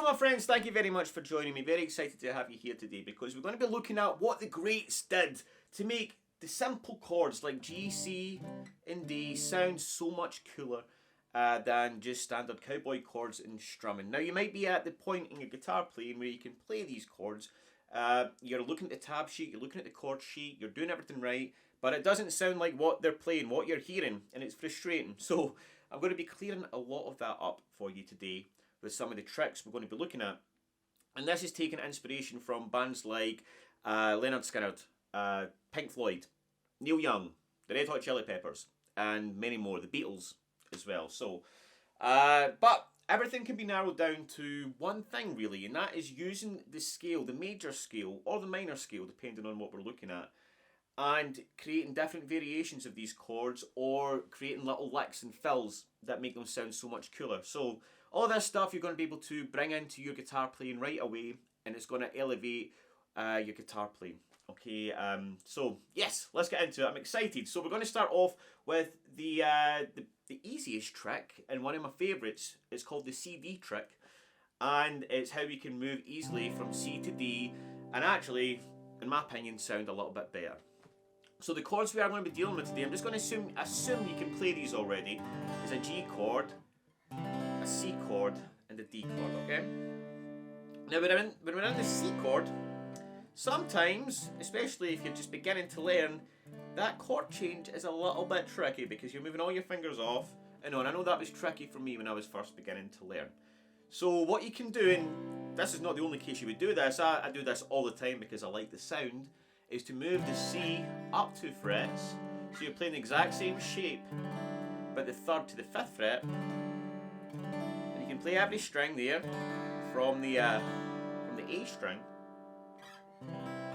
my friends, thank you very much for joining me. Very excited to have you here today because we're going to be looking at what the greats did to make the simple chords like G, C and D sound so much cooler than just standard cowboy chords and strumming. Now you might be at the point in your guitar playing where you can play these chords. You're looking at the tab sheet, you're looking at the chord sheet, you're doing everything right, but it doesn't sound like what they're playing, what you're hearing, and it's frustrating. So I'm going to be clearing a lot of that up for you today with some of the tricks we're going to be looking at. And this is taking inspiration from bands like Leonard Skinner, Pink Floyd, Neil Young, the Red Hot Chili Peppers, and many more, the Beatles as well. So, but everything can be narrowed down to one thing really, and that is using the scale, the major scale or the minor scale, depending on what we're looking at, and creating different variations of these chords or creating little licks and fills that make them sound so much cooler. So all this stuff you're going to be able to bring into your guitar playing right away, and it's going to elevate your guitar playing. Okay, so yes, let's get into it. I'm excited. So we're going to start off with the easiest trick, and one of my favourites. It's called the CD trick, and it's how we can move easily from C to D, and actually, in my opinion, sound a little bit better. So the chords we are going to be dealing with today, I'm just going to assume you can play these already, is a G chord, a C chord, and a D chord, okay? Now when we're in the C chord, sometimes, especially if you're just beginning to learn, that chord change is a little bit tricky because you're moving all your fingers off and on. I know that was tricky for me when I was first beginning to learn. So what you can do, and this is not the only case you would do this, I do this all the time because I like the sound, is to move the C up 2 frets. So you're playing the exact same shape, but the 3rd to the 5th fret. And you can play every string there from the A string.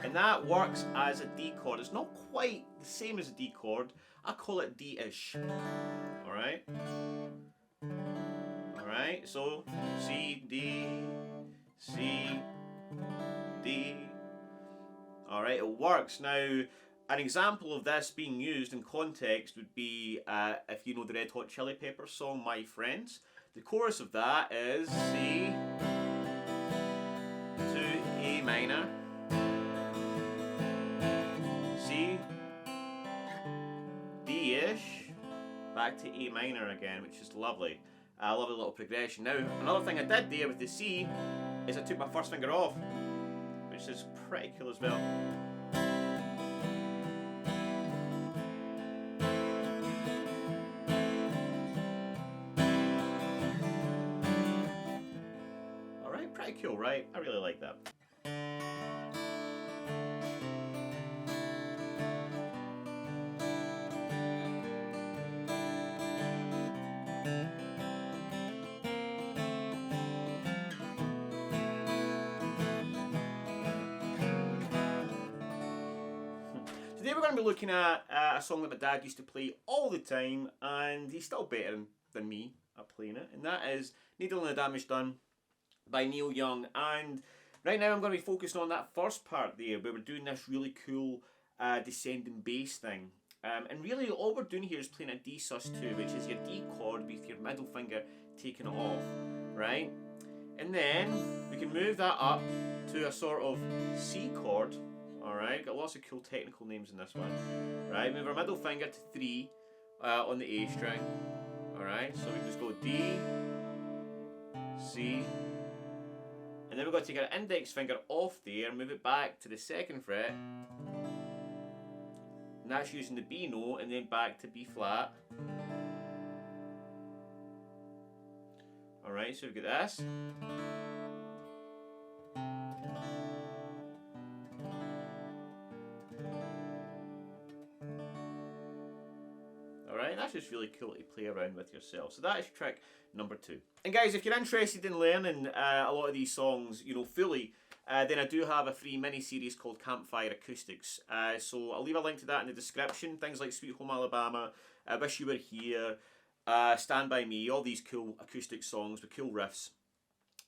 And that works as a D chord. It's not quite the same as a D chord. I call it D-ish. Alright? Alright, so C, D, C, D. Alright, it works. Now, an example of this being used in context would be if you know the Red Hot Chili Peppers song, My Friends. The chorus of that is C to A minor, C, D-ish, back to A minor again, which is lovely. I love the little progression. Now, another thing I did there with the C is I took my first finger off, which is pretty cool as well. Alright, pretty cool, right? I really like that. Today we're going to be looking at a song that my dad used to play all the time, and he's still better than me at playing it, and that is Needle and the Damage Done by Neil Young. And right now I'm going to be focusing on that first part there where we're doing this really cool descending bass thing. And really all we're doing here is playing a D sus2, which is your D chord with your middle finger taking it off, right? And then we can move that up to a sort of C chord. Alright, got lots of cool technical names in this one. Right, move our middle finger to 3 on the A string. Alright, so we just go D, C, and then we've got to take our index finger off there, move it back to the 2nd fret. And that's using the B note, and then back to B flat. Alright, so we've got this. Alright, that's just really cool to play around with yourself. So that is trick number 2. And guys, if you're interested in learning a lot of these songs, you know, fully, then I do have a free mini-series called Campfire Acoustics. So I'll leave a link to that in the description. Things like Sweet Home Alabama, I Wish You Were Here, Stand By Me, all these cool acoustic songs with cool riffs.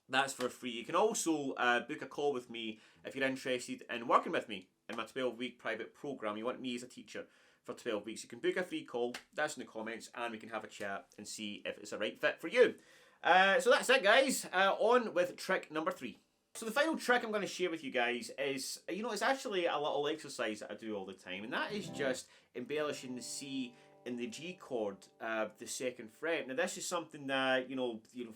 That's for free. You can also book a call with me if you're interested in working with me in my 12-week private program. You want me as a teacher for 12 weeks. You can book a free call, that's in the comments, and we can have a chat and see if it's a right fit for you. So that's it, guys. On with trick number 3. So the final trick I'm going to share with you guys is, it's actually a little exercise that I do all the time, and that is just embellishing the C and the G chord, the 2nd fret. Now this is something that, if you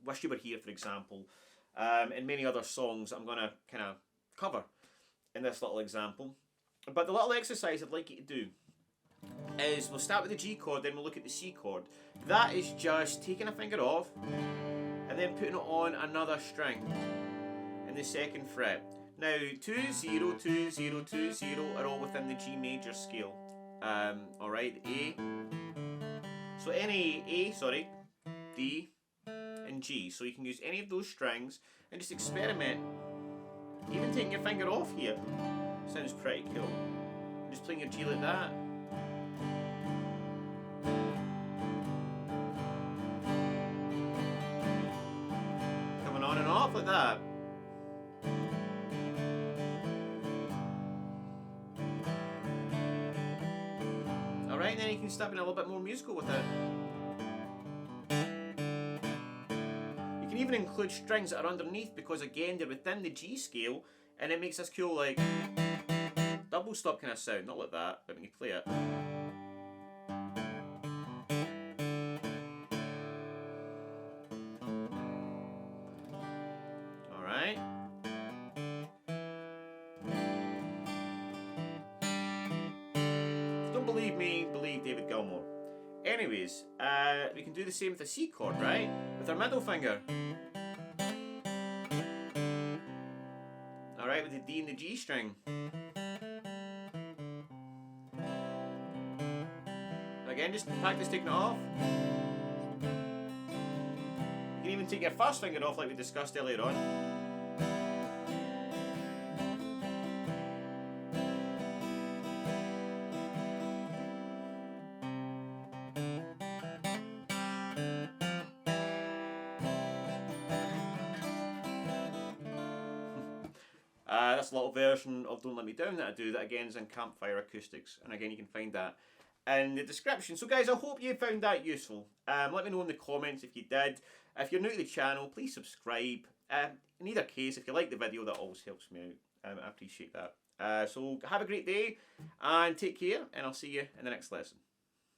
Wish You Were Here, for example, and many other songs I'm going to kind of cover in this little example. But the little exercise I'd like you to do is we'll start with the G chord, then we'll look at the C chord. That is just taking a finger off and then putting it on another string in the 2nd fret. Now 2, 0, 2, 0, 2, 0 are all within the G major scale. Alright, A. So D and G. So you can use any of those strings and just experiment. Even taking your finger off here sounds pretty cool. Just playing your G like that. Coming on and off like that. Alright, then you can start being a little bit more musical with it. You can even include strings that are underneath because again they're within the G scale and it makes this cool like double stop kind of sound, not like that, but when you play it. Alright. Don't believe me, believe David Gilmour. Anyways, we can do the same with the C chord, right? With our middle finger. Alright, with the D and the G string. Again, just practice taking it off. You can even take your first finger off like we discussed earlier on. That's a little version of Don't Let Me Down that I do, that again is in Campfire Acoustics, and again you can find that in the description. So guys, I hope you found that useful. Let me know in the comments if you did. If you're new to the channel, please subscribe. In either case, if you like the video, that always helps me out. I appreciate that. So have a great day and take care, and I'll see you in the next lesson.